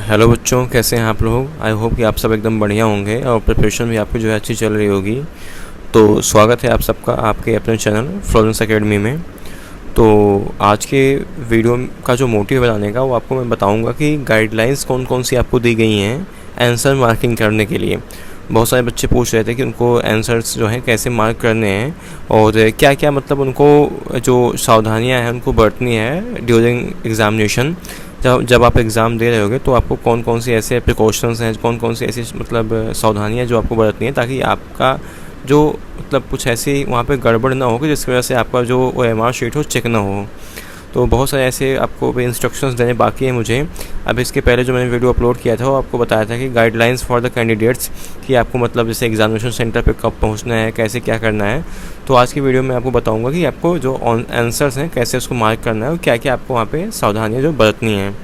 Hello बच्चों, कैसे हैं आप लोग। आई होप कि आप सब एकदम बढ़िया होंगे और प्रिपरेशन भी आपकी जो है अच्छी चल रही होगी। तो स्वागत है आप सबका आपके अपने चैनल फ्लोरेंस एकेडमी में। तो आज के वीडियो का जो मोटिव बनाने का वो आपको मैं बताऊंगा कि गाइडलाइंस कौन कौन सी आपको दी गई हैं आंसर मार्किंग करने के लिए। बहुत सारे बच्चे पूछ रहे थे कि उनको आंसर्स जो हैं कैसे मार्क करने हैं और क्या क्या मतलब उनको जो सावधानियां हैं उनको बरतनी है ड्यूरिंग एग्ज़ामिनेशन। जब आप एग्ज़ाम दे रहे होगे तो आपको कौन कौन सी ऐसे प्रिकॉशंस हैं, कौन कौन सी ऐसी मतलब सावधानियाँ जो आपको बरतनी है ताकि आपका जो मतलब कुछ ऐसी वहाँ पे गड़बड़ ना हो कि जिसकी वजह से आपका जो OMR शीट हो चेक ना हो। तो बहुत सारे ऐसे आपको भी इंस्ट्रक्शंस देने बाकी हैं मुझे। अब इसके पहले जो मैंने वीडियो अपलोड किया था वो आपको बताया था कि गाइडलाइंस फॉर द कैंडिडेट्स कि आपको मतलब जैसे एग्जामिनेशन सेंटर पे कब पहुंचना है, कैसे क्या करना है। तो आज की वीडियो में आपको बताऊंगा कि आपको जो आंसर्स हैं कैसे उसको मार्क करना है और क्या क्या आपको वहाँ पर सावधानियाँ जो बरतनी हैं।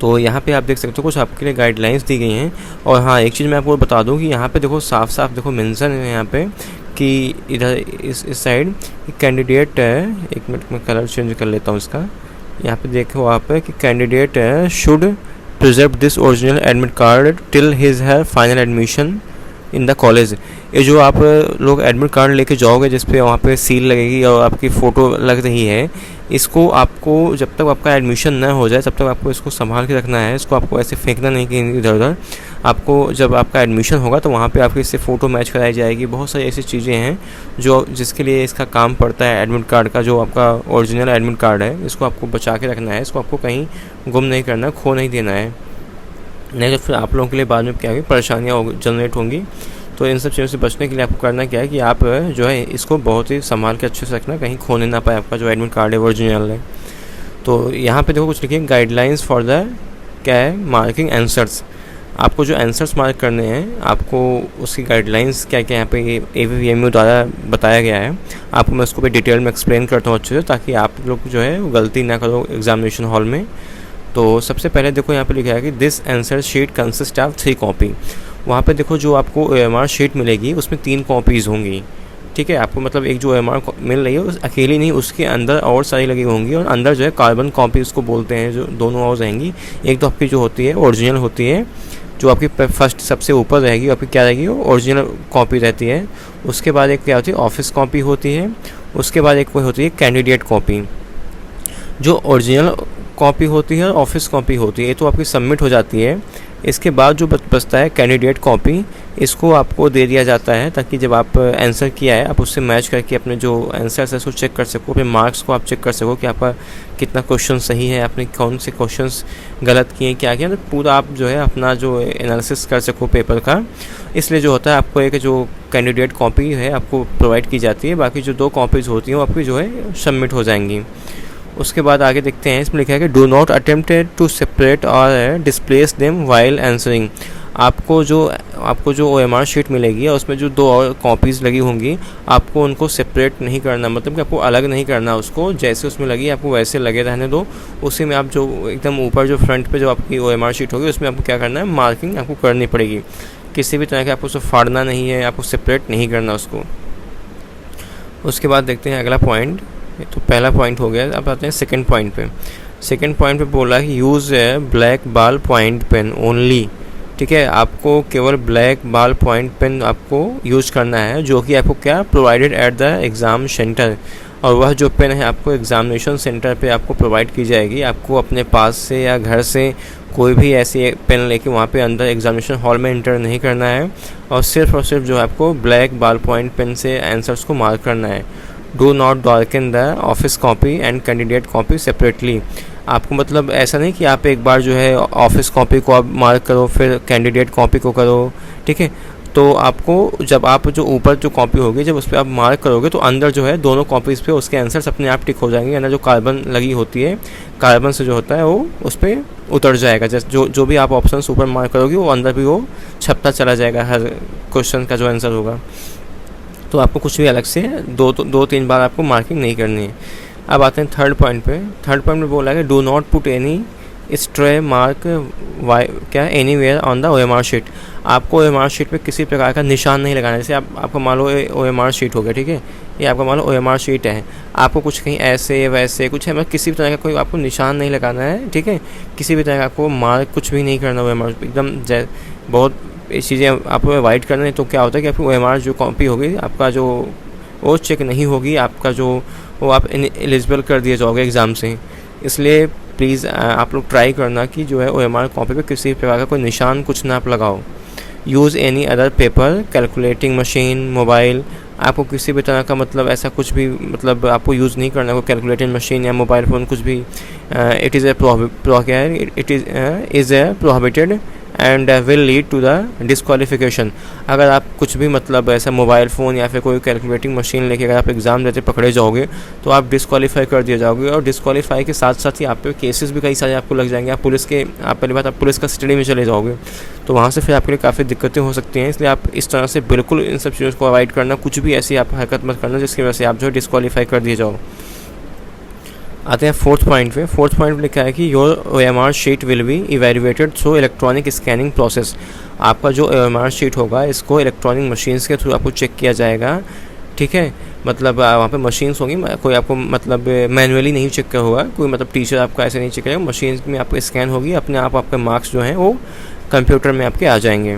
तो यहाँ पे आप देख सकते हो कुछ आपके लिए गाइडलाइंस दी गई हैं। और हाँ, एक चीज़ मैं आपको बता दूँ कि यहाँ पे देखो साफ साफ देखो मेंशन है यहाँ पे कि इधर इस साइड कैंडिडेट है। एक मिनट में कलर चेंज कर लेता हूँ इसका। यहाँ पे देखो आप कि candidate should preserve this original admit card till his her final admission in the college. ये जो आप लोग एडमिट कार्ड लेके जाओगे जिस पे वहाँ पे सील लगेगी और आपकी फ़ोटो लग रही है, इसको आपको जब तक आपका एडमिशन न हो जाए तब तक आपको इसको संभाल के रखना है। इसको आपको ऐसे फेंकना नहीं कि इधर उधर। आपको जब आपका एडमिशन होगा तो वहाँ पे आपकी इससे फ़ोटो मैच कराई जाएगी। बहुत सारी ऐसी चीज़ें हैं जो जिसके लिए इसका काम पड़ता है। एडमिट कार्ड का जो आपका ओरिजिनल एडमिट कार्ड है इसको आपको बचा के रखना है। इसको आपको कहीं गुम नहीं करना, खो नहीं देना है, नहीं तो फिर आप लोगों के लिए बाद में क्या होगी, परेशानियाँ जनरेट होंगी। तो इन सब चीज़ों से बचने के लिए आपको करना क्या है कि आप जो है इसको बहुत ही संभाल के अच्छे से रखना, कहीं खोने ना पाए आपका जो एडमिट कार्ड है ओरिजिनल है। तो यहाँ पे देखो कुछ लिखिए गाइडलाइंस फॉर द क्या है मार्किंग आंसर्स। आपको जो आंसर्स मार्क करने हैं आपको उसकी गाइडलाइंस क्या क्या यहाँ पे AVVMU द्वारा बताया गया है। आपको मैं उसको भी डिटेल में एक्सप्लेन करता हूँ अच्छे से ताकि आप लोग जो है गलती ना करो एग्जामिनेशन हॉल में। तो सबसे पहले देखो यहाँ पे लिखा है कि this answer sheet consist of 3 copy. वहाँ पे देखो जो आपको OMR शीट मिलेगी उसमें 3 कॉपीज़ होंगी। ठीक है, आपको मतलब एक जो OMR मिल रही है उस अकेली नहीं, उसके अंदर और सारी लगी होंगी और अंदर जो है कार्बन कॉपी उसको बोलते हैं, जो दोनों और रहेंगी। एक तो आपकी जो होती है ओरिजिनल होती है, जो आपकी फर्स्ट सबसे ऊपर रहेगी आपकी क्या रहेगी, वो ओरिजिनल कॉपी रहती है। उसके बाद एक क्या होती है ऑफिस कॉपी होती है। उसके बाद एक कोई होती है कैंडिडेट कॉपी। जो ओरिजिनल कॉपी होती है और ऑफिस कॉपी होती है ये तो आपकी सबमिट हो जाती है। इसके बाद जो बचता है कैंडिडेट कॉपी, इसको आपको दे दिया जाता है ताकि जब आप आंसर किया है आप उससे मैच करके अपने जो आंसर है उसको चेक कर सको, अपने मार्क्स को आप चेक कर सको कि आपका कितना क्वेश्चन सही है, आपने कौन से क्वेश्चंस गलत किए, क्या किया। तो पूरा आप जो है अपना जो एनालिसिस कर सको पेपर का। इसलिए जो होता है आपको एक जो कैंडिडेट कॉपी है आपको प्रोवाइड की जाती है। बाकी जो 2 कॉपीज़ होती हैं वो आपकी जो है सबमिट हो जाएंगी। उसके बाद आगे देखते हैं, इसमें लिखा है कि do not attempt to separate और डिस्प्लेस देम वाइल आंसरिंग। आपको जो OMR शीट मिलेगी और उसमें जो 2 और कॉपीज़ लगी होंगी आपको उनको सेपरेट नहीं करना, मतलब कि आपको अलग नहीं करना। उसको जैसे उसमें लगी आपको वैसे लगे रहने दो। उसी में आप जो एकदम ऊपर जो फ्रंट पे जो आपकी OMR शीट होगी उसमें आपको क्या करना है, मार्किंग आपको करनी पड़ेगी। किसी भी तरह का आपको उसे फाड़ना नहीं है, आपको सेपरेट नहीं करना उसको। उसके बाद देखते हैं अगला पॉइंट। तो पहला पॉइंट हो गया। अब आते हैं सेकंड पॉइंट पे। सेकंड पॉइंट पे बोला है use black ballpoint pen only. ठीक है, आपको केवल ब्लैक बॉल पॉइंट पेन आपको यूज़ करना है जो कि आपको क्या provided at the exam centre. और वह जो पेन है आपको एग्ज़ामिनेशन सेंटर पे आपको प्रोवाइड की जाएगी। आपको अपने पास से या घर से कोई भी ऐसी पेन लेके वहाँ पे अंदर एग्ज़ामिनेशन हॉल में इंटर नहीं करना है और सिर्फ जो आपको ब्लैक बॉल पॉइंट पेन से आंसर्स को मार्क करना है। Do not darken the office copy and candidate copy separately. आपको मतलब ऐसा नहीं कि आप एक बार जो है ऑफिस कॉपी को आप मार्क करो फिर कैंडिडेट कॉपी को करो। ठीक है, तो आपको जब आप जो ऊपर जो कॉपी होगी जब उस पर आप मार्क करोगे तो अंदर जो है दोनों कॉपीज़ पे उसके आंसर्स अपने आप टिक हो जाएंगे। अंदर जो कार्बन लगी होती है, कार्बन से जो होता है वो उस पर उतर जाएगा। जैसे जो भी आप ऑप्शन ऊपर मार्क करोगे वो अंदर भी वो छपता चला जाएगा हर क्वेश्चन का जो आंसर होगा। तो आपको कुछ भी अलग से 2-3 बार आपको मार्किंग नहीं करनी है। अब आते हैं थर्ड पॉइंट पे। थर्ड पॉइंट में बोला है कि do not put any stray mark क्या anywhere on the OMR sheet. आपको OMR शीट पे किसी प्रकार का निशान नहीं लगाना। जैसे आपको मान लो OMR शीट हो गया, ठीक है, ये आपका मान लो OMR शीट है, आपको कुछ कहीं ऐसे वैसे कुछ है, मतलब किसी भी तरह का कोई आपको निशान नहीं लगाना है, ठीक है, किसी भी तरह का आपको मार्क कुछ भी नहीं करना OMR एकदम बहुत चीज़ें आपको अवॉइड करना है। तो क्या होता है कि आपकी OMR जो कॉपी होगी आपका जो वो चेक नहीं होगी, आपका जो वो आप एलिजिबल कर दिए जाओगे एग्ज़ाम से। इसलिए प्लीज़ आप लोग ट्राई करना कि जो है OMR कॉपी पे किसी प्रकार का कोई निशान कुछ ना आप लगाओ। Use any other paper, calculating machine, mobile, आपको किसी भी तरह का मतलब ऐसा कुछ भी मतलब आपको यूज़ नहीं करना, कोई कैलकुलेटिंग मशीन या मोबाइल फ़ोन कुछ भी। It is a prohibited and will lead to the disqualification. अगर आप कुछ भी मतलब ऐसा मोबाइल फ़ोन या फिर कोई कैलकुलेटिंग मशीन लेके अगर आप एग्ज़ाम देते पकड़े जाओगे तो आप डिस्क्वालीफाई कर दिए जाओगे, और डिस्क्वालीफाई के साथ साथ ही आप पे केसेस भी कई सारे आपको लग जाएंगे। आप पहली बात आप पुलिस कस्टडी में चले जाओगे, तो वहाँ से फिर आपके लिए काफ़ी दिक्कतें हो सकती हैं। इसलिए आप इस तरह से बिल्कुल इन सब चीज़ों को अवॉइड करना, कुछ भी ऐसी आप हरकत मत करना जिसकी वजह से आप जो है डिस्क्वालीफाई कर दिए जाओ। आते हैं फोर्थ पॉइंट पे। फोर्थ पॉइंट में लिखा है कि your OMR sheet will be evaluated through electronic scanning process. आपका जो OMR शीट होगा इसको इलेक्ट्रॉनिक मशीन्स के थ्रू आपको चेक किया जाएगा, ठीक है। मतलब वहाँ पे मशीन्स होंगी, कोई आपको मतलब मैनुअली नहीं चेक होगा, कोई मतलब टीचर आपका ऐसे नहीं चेक करेगा, मशीन में आपको स्कैन होगी, अपने आप आपके मार्क्स जो हैं वो कंप्यूटर में आपके आ जाएंगे।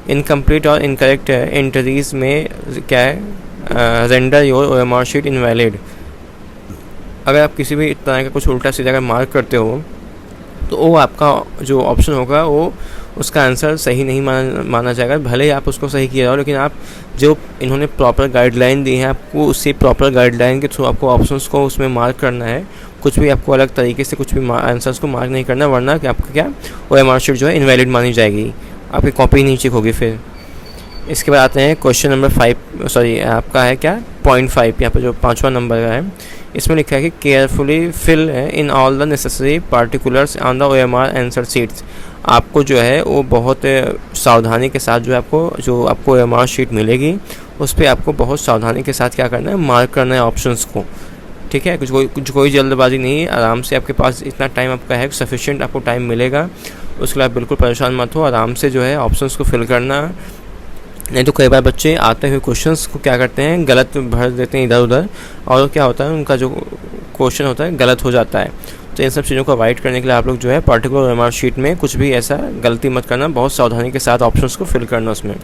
इनकम्प्लीट और इनकरेक्ट एंट्रीज में क्या है, render your OMR sheet invalid. अगर आप किसी भी तरह का कुछ उल्टा सीधा अगर मार्क करते हो तो वो आपका जो ऑप्शन होगा वो उसका आंसर सही नहीं माना जाएगा, भले ही आप उसको सही किया जाओ, लेकिन आप जो इन्होंने प्रॉपर गाइडलाइन दी है आपको उसी प्रॉपर गाइडलाइन के थ्रू आपको ऑप्शंस को उसमें मार्क करना है। कुछ भी आपको अलग तरीके से कुछ भी आंसर्स को मार्क नहीं करना, वरना कि आपका क्या OMR शीट जो है इनवैलिड मानी जाएगी, आपकी कॉपी नहीं चेक होगी फिर। इसके बाद आते हैं क्वेश्चन नंबर 5, सॉरी आपका है क्या पॉइंट 5, यहाँ पर जो 5वां नंबर का है, इसमें लिखा है कि carefully fill in all the necessary particulars on the OMR answer sheets. आपको जो है वो बहुत सावधानी के साथ जो है आपको OMR शीट मिलेगी उस पर आपको बहुत सावधानी के साथ क्या करना है, मार्क करना है ऑप्शंस को, ठीक है। कोई जल्दबाजी नहीं है, आराम से आपके पास इतना टाइम आपका है, सफिशिएंट आपको टाइम मिलेगा, उसके लिए आप बिल्कुल परेशान मत हो, आराम से जो है ऑप्शंस को फिल करना। नहीं तो कई बार बच्चे आते हुए क्वेश्चंस को क्या करते हैं, गलत भर देते हैं इधर उधर, और क्या होता है उनका जो क्वेश्चन होता है गलत हो जाता है। तो इन सब चीज़ों को अवॉइड करने के लिए आप लोग जो है पर्टिकुलर OMR शीट में कुछ भी ऐसा गलती मत करना, बहुत सावधानी के साथ ऑप्शंस को फिल करना उसमें।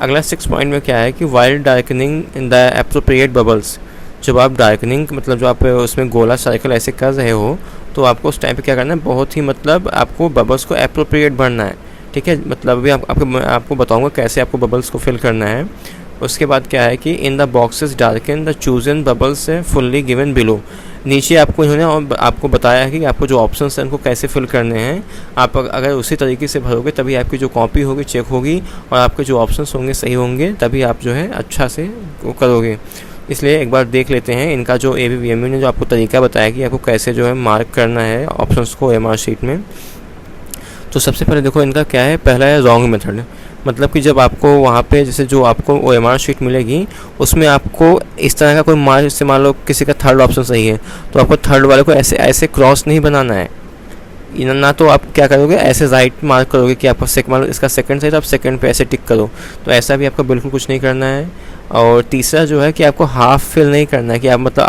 अगला 6 पॉइंट में क्या है कि while darkening in the appropriate bubbles. जब आप डार्कनिंग मतलब जो आप उसमें गोला सर्कल ऐसे कर रहे हो तो आपको उस टाइम पे क्या करना है, बहुत ही मतलब आपको बबल्स को एप्रोप्रिएट भरना है, ठीक है। मतलब अभी आपको बताऊंगा कैसे आपको बबल्स को फिल करना है। उसके बाद क्या है कि in the boxes darken the chosen bubbles fully given below. नीचे आपको इन्होंने आपको बताया है कि आपको जो ऑप्शंस हैं उनको कैसे फिल करने हैं। आप अगर उसी तरीके से भरोगे तभी आपकी जो कॉपी होगी चेक होगी और आपके जो ऑप्शंस होंगे सही होंगे, तभी आप जो है अच्छा से वो करोगे। इसलिए एक बार देख लेते हैं इनका जो ABVMU ने जो आपको तरीका बताया कि आपको कैसे जो है मार्क करना है ऑप्शंस को OMR शीट में। तो सबसे पहले देखो इनका क्या है, पहला है रॉन्ग मेथड। मतलब कि जब आपको वहाँ पे जैसे जो आपको OMR शीट मिलेगी उसमें आपको इस तरह का कोई मार्क, जैसे मान लो किसी का थर्ड ऑप्शन सही है तो आपको थर्ड वाले को ऐसे क्रॉस नहीं बनाना है, ना तो आप क्या करोगे ऐसे राइट मार्क करोगे कि आपका मान लो इसका सेकंड सही तो आप सेकंड पे ऐसे टिक करो, तो ऐसा भी आपको बिल्कुल कुछ नहीं करना है। और तीसरा जो है कि आपको हाफ फिल नहीं करना है कि आप मतलब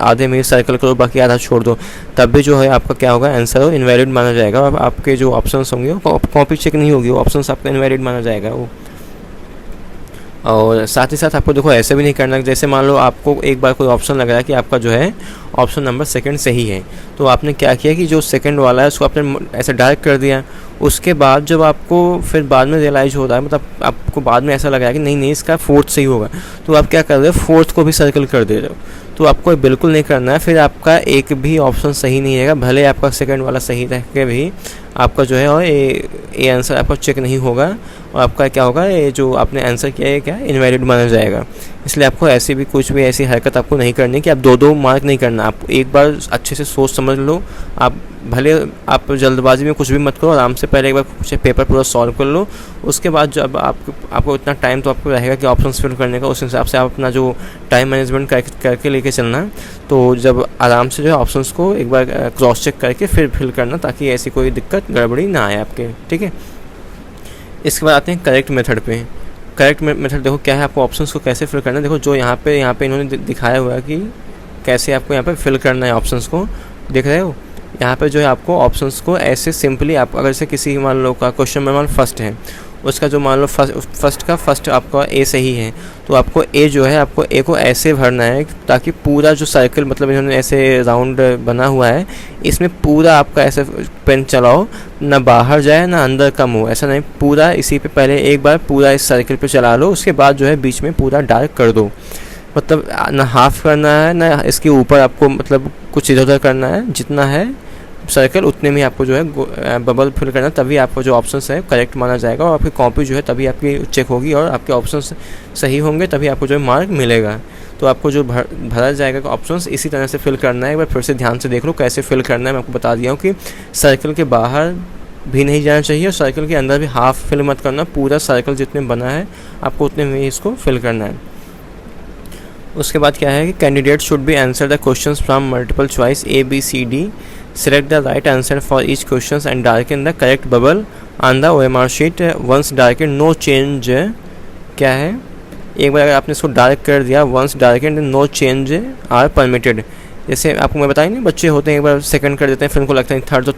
आधे में सर्कल करो बाकी आधा छोड़ दो, तब भी जो है आपका क्या होगा आंसर हो इनवैलिड माना जाएगा और आपके जो ऑप्शंस होंगे वो कॉपी चेक नहीं होगी, वो ऑप्शंस आपका इनवैलिड माना जाएगा वो। और साथ ही साथ आपको देखो ऐसे भी नहीं करना, जैसे मान लो आपको एक बार कोई ऑप्शन लग रहा है कि आपका जो है ऑप्शन नंबर सेकंड सही है, तो आपने क्या किया कि जो सेकंड वाला है उसको आपने ऐसे डार्क कर दिया। उसके बाद जब आपको फिर बाद में रियलाइज़ हो रहा है, मतलब आपको बाद में ऐसा लग रहा है कि नहीं इसका फोर्थ सही होगा, तो आप क्या कर रहे हो फोर्थ को भी सर्कल कर दे रहे हो, तो आपको बिल्कुल नहीं करना है। फिर आपका एक भी ऑप्शन सही नहीं रहेगा, भले आपका सेकंड वाला सही रह के भी आपका जो है और ये आंसर आपका चेक नहीं होगा और आपका क्या होगा, ये जो आपने आंसर किया है क्या इनवैलिड माना जाएगा। इसलिए आपको ऐसी भी कुछ भी ऐसी हरकत आपको नहीं करनी कि आप दो मार्क नहीं करना, आप एक बार अच्छे से सोच समझ लो। आप भले आप जल्दबाजी में कुछ भी मत करो, आराम से पहले एक बार कुछ पेपर पूरा सॉल्व कर लो, उसके बाद जब आपको इतना टाइम तो आपको रहेगा कि ऑप्शंस फिल करने का, उस हिसाब से आप अपना जो टाइम मैनेजमेंट करके लेके चलना। तो जब आराम से जो है ऑप्शंस को एक बार क्रॉस चेक करके फिर फिल करना, ताकि ऐसी कोई दिक्कत गड़बड़ी ना आए आपके, ठीक है। इसके बाद आते हैं करेक्ट मेथड पे। करेक्ट मेथड देखो क्या है, आपको ऑप्शंस को कैसे फिल करना है। देखो जो यहाँ पे इन्होंने दिखाया हुआ है कि कैसे आपको यहाँ पे फिल करना है ऑप्शंस को, देख रहे हो। यहाँ पे जो है आपको ऑप्शंस को ऐसे सिंपली आप अगर से किसी मान लो का क्वेश्चन में मान लो फर्स्ट है, उसका जो मान लो फर्स्ट आपका ए सही है, तो आपको ए जो है आपको ए को ऐसे भरना है ताकि पूरा जो सर्कल मतलब इन्होंने ऐसे राउंड बना हुआ है, इसमें पूरा आपका ऐसे पेन चलाओ, ना बाहर जाए ना अंदर कम हो, ऐसा नहीं, पूरा इसी पे पहले एक बार पूरा इस सर्कल पे चला लो, उसके बाद जो है बीच में पूरा डार्क कर दो। मतलब ना हाफ करना है ना इसके ऊपर आपको मतलब कुछ इधर उधर करना है, जितना है सर्कल उतने में आपको जो है बबल फिल करना, तभी आपको जो ऑप्शंस है करेक्ट माना जाएगा और आपकी कॉपी जो है तभी आपकी चेक होगी और आपके ऑप्शंस सही होंगे, तभी आपको जो है मार्क मिलेगा। तो आपको जो भरा जाएगा ऑप्शंस इसी तरह से फिल करना है। एक बार फिर से ध्यान से देख लो कैसे फिल करना है। मैं आपको बता दिया हूँ कि सर्कल के बाहर भी नहीं जाना चाहिए और सर्कल के अंदर भी हाफ फिल मत करना, पूरा सर्कल जितने बना है आपको उतने में इसको फिल करना है। उसके बाद क्या है कि candidate should be answer the questions from multiple choice A B C D, select the right answer for each questions and darken the correct bubble on the OMR sheet once darkened no change क्या है, एक बार अगर आपने इसको dark कर दिया once darkened no change are permitted। जैसे आपको मैं बताया नहीं, बच्चे होते हैं एक बार सेकंड कर देते हैं फिर उनको लगता है थर्ड, तो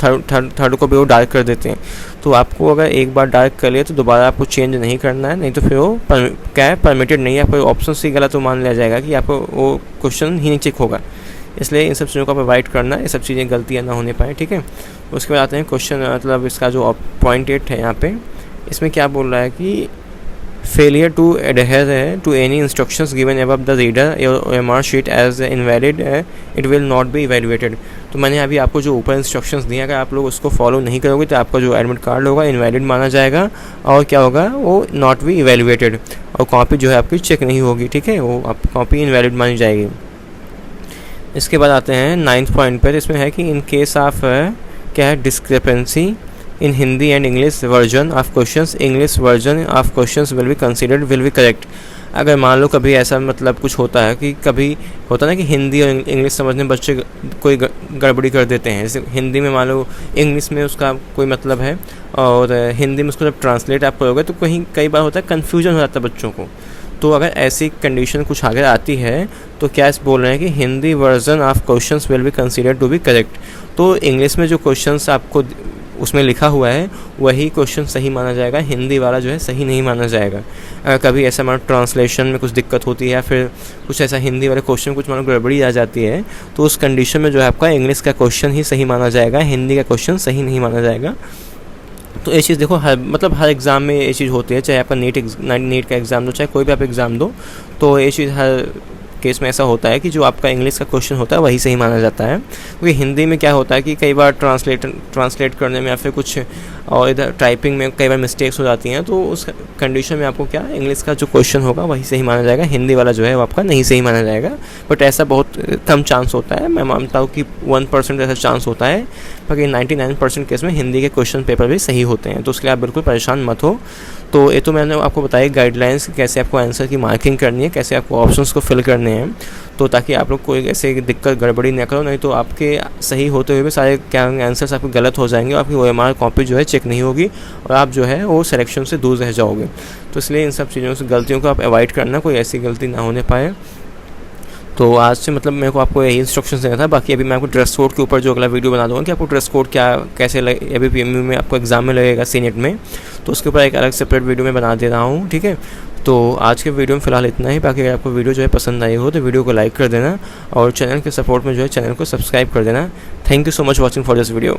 थर्ड को भी वो डार्क कर देते हैं। तो आपको अगर एक बार डार्क कर लिया तो दोबारा आपको चेंज नहीं करना है, नहीं तो फिर वो क्या है परमिटेड नहीं है, आपको ऑप्शन से गलत तो मान लिया जाएगा कि आपको वो क्वेश्चन ही नहीं चेक होगा। इसलिए इन सब चीज़ों को आप अवॉइड करना है, ये सब चीज़ें गलतियाँ ना होने पाए, ठीक है। उसके बाद आते हैं क्वेश्चन मतलब इसका जो पॉइंट 8 है यहाँ पे, इसमें क्या बोल रहा है कि failure to adhere to any instructions given above the reader OMR sheet as invalid it will not be evaluated. तो मैंने अभी आपको जो ऊपर इंस्ट्रक्शंस दिए, अगर आप लोग उसको फॉलो नहीं करोगे तो आपका जो एडमिट कार्ड होगा इनवैलिड माना जाएगा और क्या होगा वो नॉट बी इवैल्यूएटेड और कॉपी जो है आपकी चेक नहीं होगी, ठीक है, वो आप कॉपी इनवैलिड मानी जाएगी। इसके बाद आते हैं 9th पॉइंट पर, इसमें है कि इन केस ऑफ क्या है discrepancy in Hindi and English version of questions, English version of questions will B correct. अगर मान लो कभी ऐसा मतलब कुछ होता है कि कभी होता है ना कि हिंदी और इंग्लिश समझने बच्चे कोई गड़बड़ी कर देते हैं, जैसे हिंदी में मान लो इंग्लिश में उसका कोई मतलब है और हिंदी में उसको जब ट्रांसलेट आप करोगे तो कई बार होता है कन्फ्यूजन हो जाता है बच्चों को। तो अगर ऐसी कंडीशन कुछ आगे आती है तो क्या इस बोल रहे हैं कि Hindi version of questions will be considered to be correct. तो इंग्लिश में जो क्वेश्चंस आपको उसमें लिखा हुआ है वही क्वेश्चन सही माना जाएगा, हिंदी वाला जो है सही नहीं माना जाएगा। अगर कभी ऐसा मान ट्रांसलेशन में कुछ दिक्कत होती है या फिर कुछ ऐसा हिंदी वाले क्वेश्चन कुछ मान गड़बड़ी आ जाती है तो उस कंडीशन में जो है आपका इंग्लिश का क्वेश्चन ही सही माना जाएगा, हिंदी का क्वेश्चन सही नहीं माना जाएगा। तो ये चीज़ देखो हर एग्ज़ाम में ये चीज़ होती है, चाहे आपका नीट का एग्ज़ाम दो, चाहे कोई भी आप एग्ज़ाम दो, तो ये चीज़ हर केस में ऐसा होता है कि जो आपका इंग्लिश का क्वेश्चन होता है वही सही माना जाता है। क्योंकि हिंदी में क्या होता है कि कई बार ट्रांसलेट करने में या फिर कुछ और इधर टाइपिंग में कई बार मिस्टेक्स हो जाती हैं, तो उस कंडीशन में आपको क्या इंग्लिश का जो क्वेश्चन होगा वही सही माना जाएगा, हिंदी वाला जो है वो आपका नहीं सही माना जाएगा। बट ऐसा बहुत कम चांस होता है, मैं मानता हूँ कि 1% ऐसा चांस होता है, बाकी 99% केस में हिंदी के क्वेश्चन पेपर भी सही होते हैं। तो उसके लिए आप बिल्कुल परेशान मत हो। तो ये तो मैंने आपको बताया गाइडलाइंस कैसे आपको आंसर की मार्किंग करनी है, कैसे आपको ऑप्शंस को फिल करने हैं, तो ताकि आप लोग कोई ऐसे दिक्कत गड़बड़ी ना करो, नहीं तो आपके सही होते हुए भी सारे क्या आंसर्स आपके गलत हो जाएंगे और आपकी OMR कॉपी जो है चेक नहीं होगी और आप जो है वो सिलेक्शन से दूर रह जाओगे। तो इसलिए इन सब चीज़ों से गलतियों को आप अवॉइड करना, कोई ऐसी गलती ना होने पाए। तो आज से मतलब मेरे को आपको यही इंस्ट्रक्शन देना था। बाकी अभी मैं आपको ड्रेस कोड के ऊपर जो अगला वीडियो बना दूँगा कि आपको ड्रेस कोड कैसे लगे, अभी PMU में आपको एग्जाम में लगेगा सीनेट में, तो उसके ऊपर एक अलग सेपरेट वीडियो में बना दे रहा हूँ, ठीक है। तो आज के वीडियो में फ़िलहाल इतना ही। बाकी अगर आपको वीडियो जो है पसंद आई हो तो वीडियो को लाइक कर देना और चैनल के सपोर्ट में जो है चैनल को सब्सक्राइब कर देना। Thank you so much watching for this video.